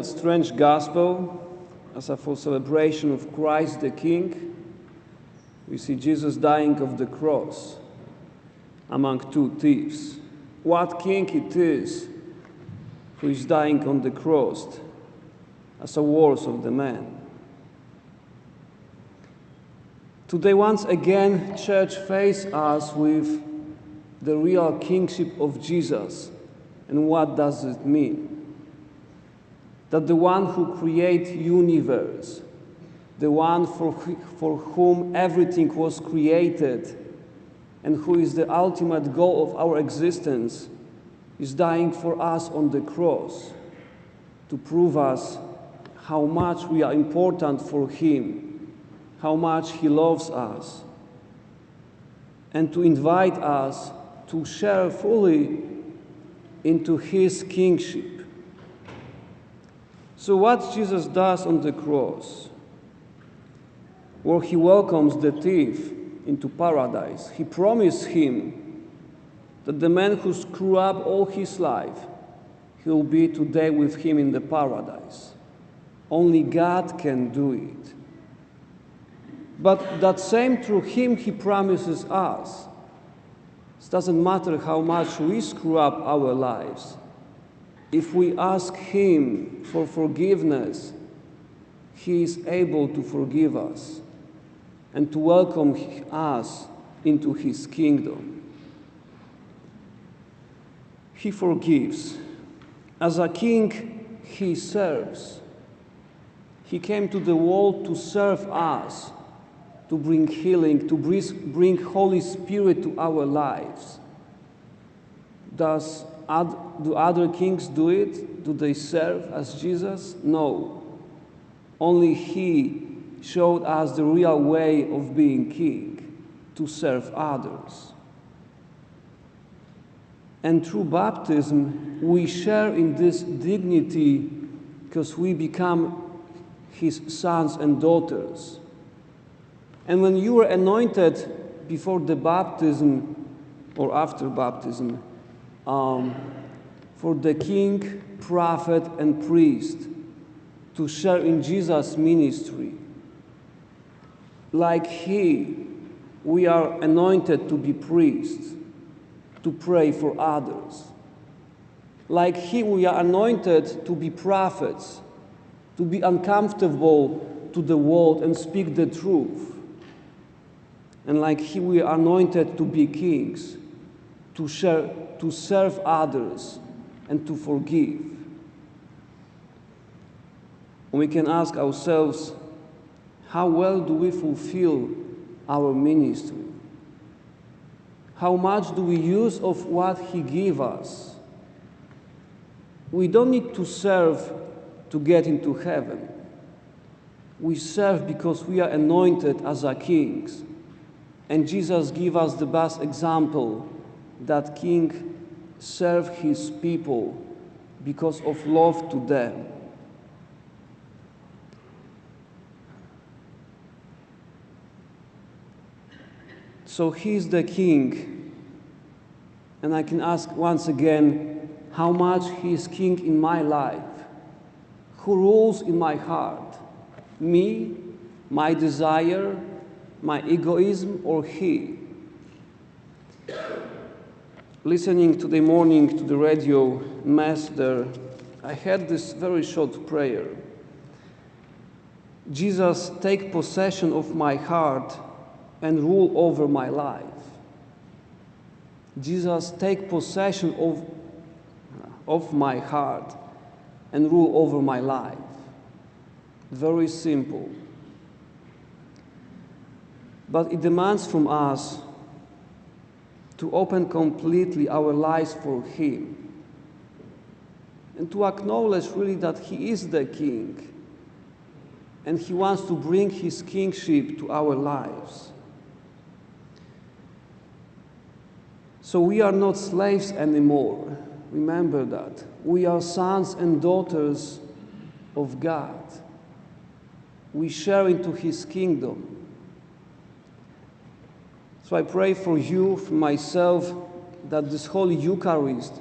that strange gospel, as a full celebration of Christ the King, we see Jesus dying on the cross among two thieves. What king it is who is dying on the cross as a worst of the man? Today, once again, church faces us with the real kingship of Jesus. And what does it mean? That the one who creates universe, the one for whom everything was created, and who is the ultimate goal of our existence, is dying for us on the cross to prove us how much we are important for Him, how much He loves us, and to invite us to share fully into His kingship. So what Jesus does on the cross, where He welcomes the thief into paradise, He promised him that the man who screwed up all his life, he'll be today with him in the paradise. Only God can do it. But that same through Him He promises us. It doesn't matter how much we screw up our lives. If we ask Him for forgiveness, He is able to forgive us and to welcome us into His kingdom. He forgives. As a king, He serves. He came to the world to serve us, to bring healing, to bring Holy Spirit to our lives. Do other kings do it? Do they serve as Jesus? No. Only He showed us the real way of being king, to serve others. And through baptism, we share in this dignity because we become His sons and daughters. And when you were anointed before the baptism or after baptism, for the king, prophet, and priest to share in Jesus' ministry. Like He, we are anointed to be priests, to pray for others. Like He, we are anointed to be prophets, to be uncomfortable to the world and speak the truth. And like He, we are anointed to be kings, to serve others, and to forgive. We can ask ourselves, how well do we fulfill our ministry? How much do we use of what He gives us? We don't need to serve to get into heaven. We serve because we are anointed as our kings. And Jesus gives us the best example that King serve His people because of love to them. So He is the King. And I can ask once again, how much He is King in my life? Who rules in my heart? Me, my desire, my egoism, or He? Listening today morning to the radio mass there, I had this very short prayer. Jesus, take possession of my heart and rule over my life. Jesus, take possession of my heart and rule over my life. Very simple. But it demands from us to open completely our lives for Him and to acknowledge really that He is the King and He wants to bring His kingship to our lives. So we are not slaves anymore. Remember that. We are sons and daughters of God. We share into His kingdom. So I pray for you, for myself, that this Holy Eucharist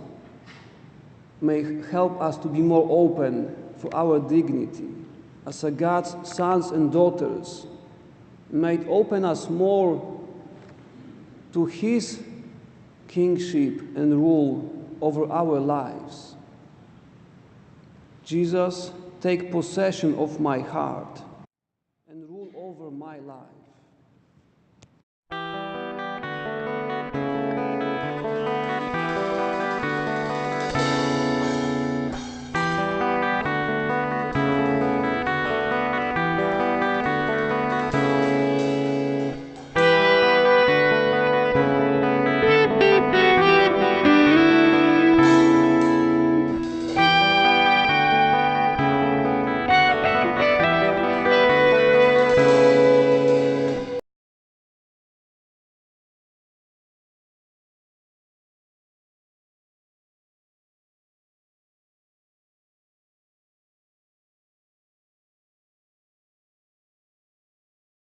may help us to be more open for our dignity as a God's sons and daughters. May it open us more to His kingship and rule over our lives. Jesus, take possession of my heart and rule over my life.